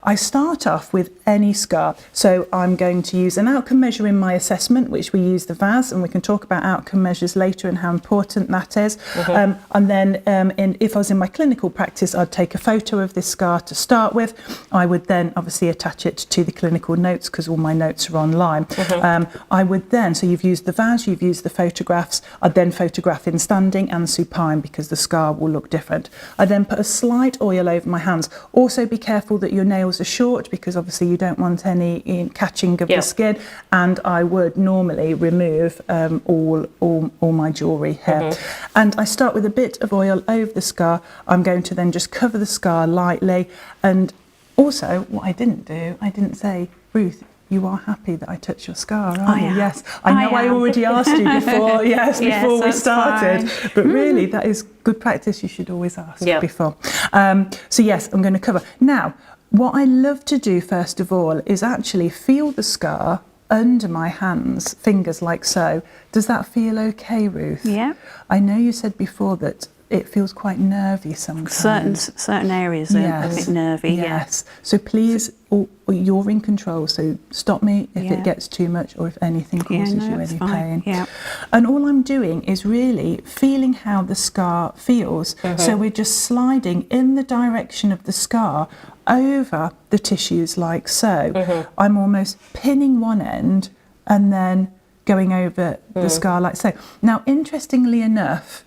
I start off with any scar. So I'm going to use an outcome measure in my assessment, which we use the VAS, and we can talk about outcome measures later and how important that is. And then if I was in my clinical practice, I'd take a photo of this scar to start with. I would then obviously attach it to the clinical notes because all my notes are online. I would then, so you've used the VAS, you've used the photographs, I'd then photograph in standing and supine because the scar will look different. I then put a slight oil over my hands. Also be careful that your nails are short because obviously you don't want any catching of the skin, and I would normally remove all my jewellery here. And I start with a bit of oil over the scar. I'm going to then just cover the scar lightly. And also what I didn't do, I didn't say, Ruth, you are happy that I touched your scar, aren't you? Yes. I know I already asked you before, before we started. Fine. But really, that is good practice. You should always ask before. So yes, I'm going to cover. Now, what I love to do, first of all, is actually feel the scar under my hands, fingers like so. Does that feel okay, Ruth? Yeah. I know you said before that it feels quite nervy sometimes. Certain areas are a bit nervy. Yes. So please, you're in control. So stop me if it gets too much or if anything causes you any pain. Yeah. And all I'm doing is really feeling how the scar feels. So we're just sliding in the direction of the scar over the tissues like so. I'm almost pinning one end and then going over the scar like so. Now, interestingly enough,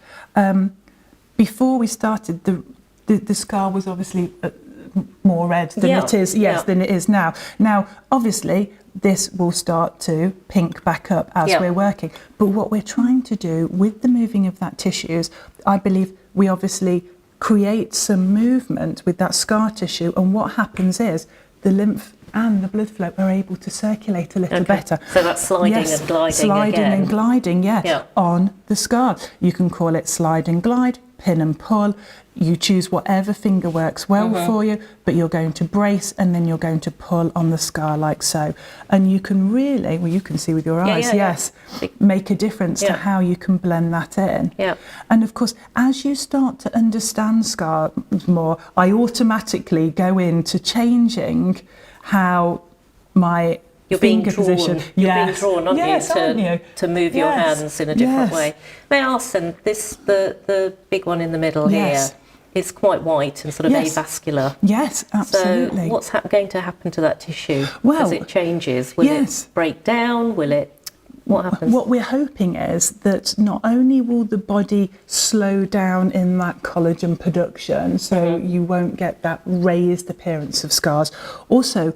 before we started, the scar was obviously more red than it is, than it is now. Now, obviously, this will start to pink back up as we're working. But what we're trying to do with the moving of that tissues, I believe we obviously create some movement with that scar tissue, and what happens is the lymph and the blood flow are able to circulate a little better. So that's sliding and gliding sliding again. And gliding, on the scar. You can call it slide and glide, pin and pull. You choose whatever finger works well for you, but you're going to brace and then you're going to pull on the scar like so. And you can really, well, you can see with your eyes, make a difference to how you can blend that in. And of course, as you start to understand scars more, I automatically go into changing how my finger position. You're being drawn, aren't you, to move your hands in a different way. May I ask then, the big one in the middle here is quite white and sort of avascular. Yes, absolutely. So what's going to happen to that tissue well, as it changes? Will it break down? Will it? What happens? What we're hoping is that not only will the body slow down in that collagen production, so you won't get that raised appearance of scars. Also,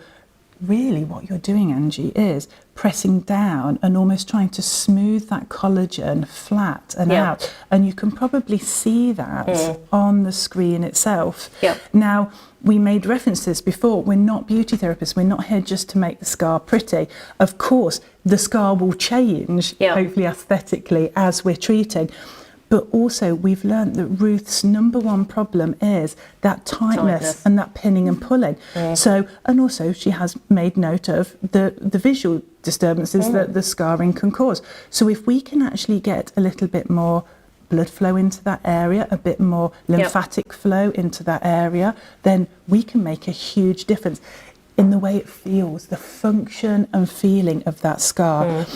really what you're doing, Angie, is pressing down and almost trying to smooth that collagen flat and out. And you can probably see that on the screen itself. Now, we made references before, we're not beauty therapists, we're not here just to make the scar pretty. Of course, the scar will change, hopefully aesthetically, as we're treating. But also we've learned that Ruth's number one problem is that tightness and that pinning and pulling. So, and also she has made note of the visual disturbances that the scarring can cause. So if we can actually get a little bit more blood flow into that area, a bit more lymphatic flow into that area, then we can make a huge difference in the way it feels, the function and feeling of that scar.